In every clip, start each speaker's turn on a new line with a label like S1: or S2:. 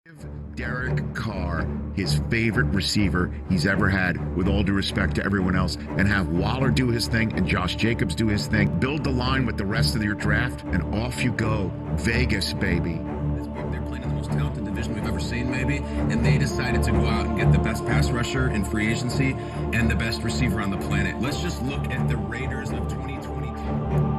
S1: Give Derek Carr his favorite receiver he's ever had, with all due respect to everyone else, and have Waller do his thing and Josh Jacobs do his thing. Build the line with the rest of your draft, and off you go. Vegas, baby.
S2: They're playing in the most talented division we've ever seen, maybe, and they decided to go out and get the best pass rusher in free agency and the best receiver on the planet. Let's just look at the Raiders of 2022.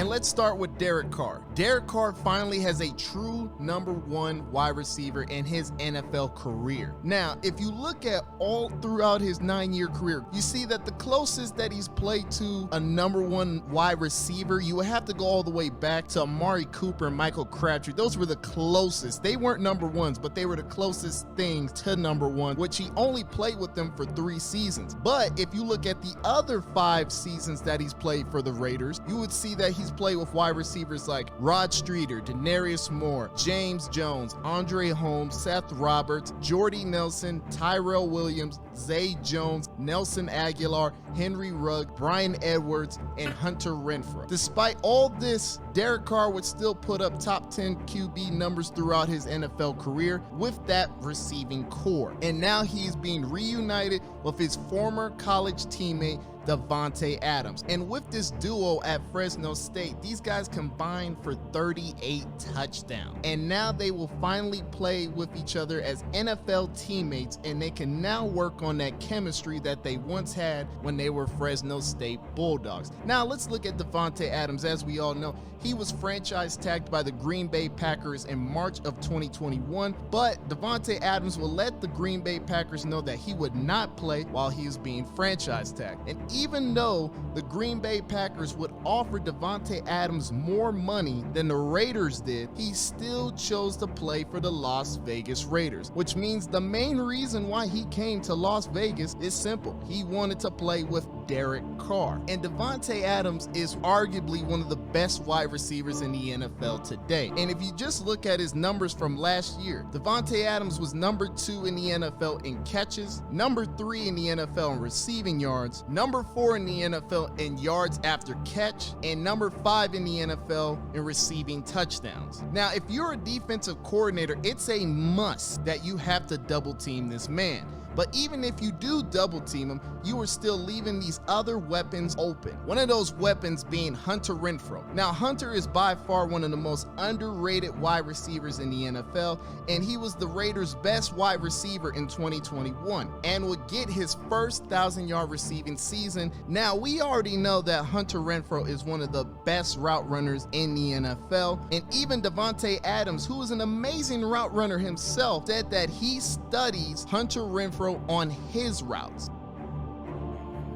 S3: Let's start with Derek Carr. Derek Carr finally has a true number one wide receiver in his NFL career. Now, if you look at all throughout his 9-year career, you see that the closest that he's played to a number one wide receiver, you would have to go all the way back to Amari Cooper and Michael Crabtree. Those were the closest. They weren't number ones, but they were the closest things to number one, which he only played with them for 3 seasons. But if you look at the other 5 seasons that he's played for the Raiders, you would see that he's played with wide receivers like Rod Streeter, Denarius Moore, James Jones, Andre Holmes, Seth Roberts, Jordy Nelson, Tyrell Williams, Zay Jones, Nelson Aguilar, Henry Rugg, Brian Edwards, and Hunter Renfrow. Despite all this, Derek Carr would still put up top 10 QB numbers throughout his NFL career with that receiving core. And now he's being reunited with his former college teammate, Davante Adams. And with this duo at Fresno State, these guys combined for 38 touchdowns. And now they will finally play with each other as NFL teammates, and they can now work on that chemistry that they once had when they were Fresno State Bulldogs. Now let's look at Davante Adams. As we all know, he was franchise tagged by the Green Bay Packers in March of 2021, but Davante Adams will let the Green Bay Packers know that he would not play while he is being franchise tagged. And even though the Green Bay Packers would offer Davante Adams more money than the Raiders did, he still chose to play for the Las Vegas Raiders, which means the main reason why he came to Las Vegas is simple. He wanted to play with Derek Carr. And Davante Adams is arguably one of the best wide receivers in the NFL today. And if you just look at his numbers from last year, Davante Adams was number 2 in the NFL in catches, number 3 in the NFL in receiving yards, number 4 in the NFL in yards after catch, and number 5 in the NFL in receiving touchdowns. Now, if you're a defensive coordinator, it's a must that you have to double team this man. But even if you do double team him, you are still leaving these other weapons open. One of those weapons being Hunter Renfrow. Now, Hunter is by far one of the most underrated wide receivers in the NFL, and he was the Raiders' best wide receiver in 2021 and would get his first 1,000-yard receiving season. Now, we already know that Hunter Renfrow is one of the best route runners in the NFL, and even Davante Adams, who is an amazing route runner himself, said that he studies Hunter Renfrow on his routes.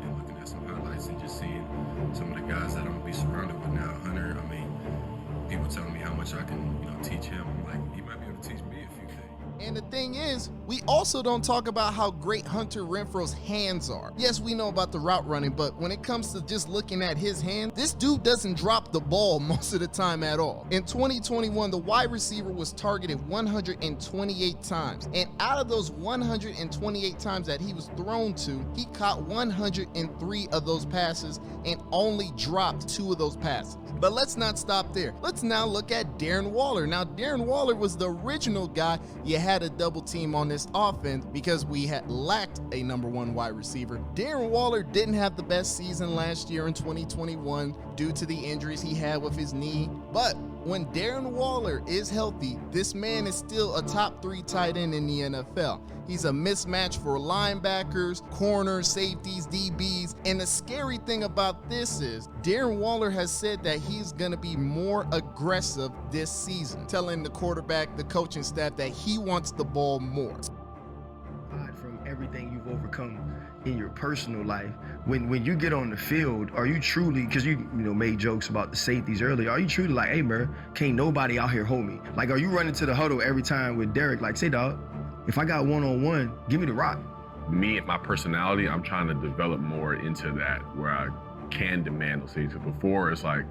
S2: And looking at some highlights and just seeing some of the guys that I'm gonna be surrounded with now. Hunter, I mean, people telling me how much I can, teach him. I'm like, he might be able to teach me a few things.
S3: And the thing is, we also don't talk about how great Hunter Renfrow's hands are. Yes, we know about the route running, but when it comes to just looking at his hands, this dude doesn't drop the ball most of the time at all. In 2021, the wide receiver was targeted 128 times. And out of those 128 times that he was thrown to, he caught 103 of those passes and only dropped 2 of those passes. But let's not stop there. Let's now look at Darren Waller. Now, Darren Waller was the original guy you had a double team on this offense because we had lacked a number 1 wide receiver. Darren Waller didn't have the best season last year in 2021 due to the injuries he had with his knee. But when Darren Waller is healthy, this man is still a top 3 tight end in the NFL. He's a mismatch for linebackers, corners, safeties, DBs. And the scary thing about this is Darren Waller has said that he's going to be more aggressive this season, telling the quarterback, the coaching staff that he wants the ball more.
S4: From everything you've overcome in your personal life, when you get on the field, are you truly, because you made jokes about the safeties earlier, are you truly like, hey man, can't nobody out here hold me? Like, are you running to the huddle every time with Derek like, say dog, if I got one-on-one, give me the rock?
S5: Me and my personality, I'm trying to develop more into that where I can demand those things. Before, it's like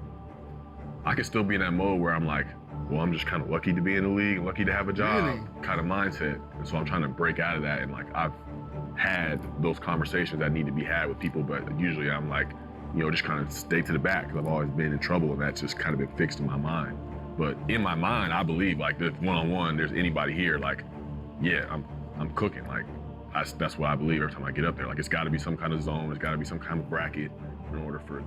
S5: I could still be in that mode where I'm like, well, I'm just kind of lucky to be in the league, lucky to have a job kind of mindset. And so I'm trying to break out of that. And like, I've had those conversations that need to be had with people, but usually I'm like, just kind of stay to the back, because I've always been in trouble, and that's just kind of been fixed in my mind. But in my mind, I believe, like, there's one-on-one, there's anybody here, like, yeah, I'm cooking. Like, that's what I believe every time I get up there. Like, it's got to be some kind of zone, it's got to be some kind of bracket in order for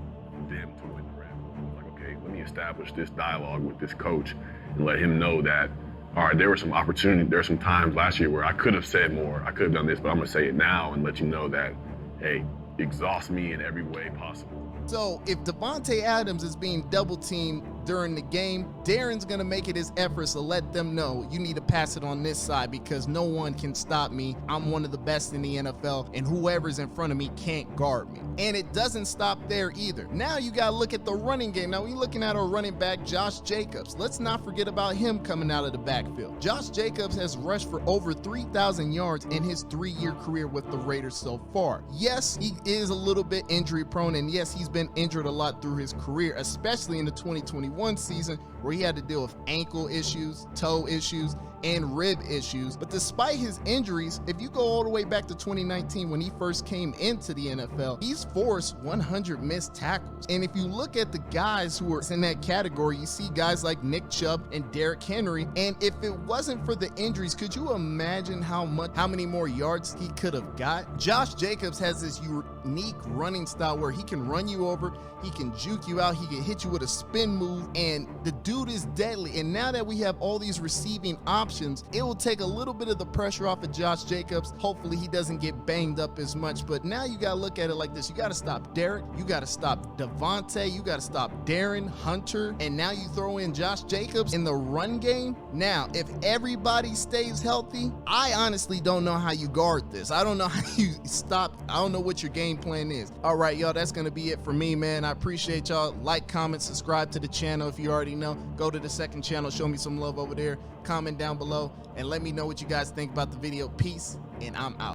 S5: them to win the round. Like, okay, let me establish this dialogue with this coach and let him know that, all right, there were some opportunities, there were some times last year where I could have said more, I could have done this, but I'm gonna say it now and let you know that, hey, exhaust me in every way possible.
S3: So if Davante Adams is being double teamed during the game, Darren's gonna make it his efforts to let them know you need to pass it on this side because no one can stop me. I'm one of the best in the NFL, and whoever's in front of me can't guard me. And it doesn't stop there either. Now you gotta look at the running game. Now we're looking at our running back, Josh Jacobs. Let's not forget about him coming out of the backfield. Josh Jacobs has rushed for over 3,000 yards in his 3-year career with the Raiders so far. Yes, he is a little bit injury prone, and yes, he's been injured a lot through his career, especially in the 2021 season where he had to deal with ankle issues, toe issues, and rib issues. But despite his injuries, if you go all the way back to 2019 when he first came into the NFL, he's forced 100 missed tackles. And if you look at the guys who are in that category, you see guys like Nick Chubb and Derrick Henry. And if it wasn't for the injuries, could you imagine how many more yards he could have got? Josh Jacobs has this unique running style where he can run you over, he can juke you out, he can hit you with a spin move, and the dude is deadly. And now that we have all these receiving options, it will take a little bit of the pressure off of Josh Jacobs. Hopefully he doesn't get banged up as much, but now you gotta look at it like this. You gotta stop Derrick, you gotta stop Davante, you gotta stop Darren, Hunter, and now you throw in Josh Jacobs in the run game. Now, if everybody stays healthy, I honestly don't know how you guard this. I don't know how you stop. I don't know what your game plan is. All right, y'all, that's gonna be it for me, man. I appreciate y'all. Like, comment, subscribe to the channel if you already know. Go to the second channel, show me some love over there. Comment down below and let me know what you guys think about the video. Peace, and I'm out.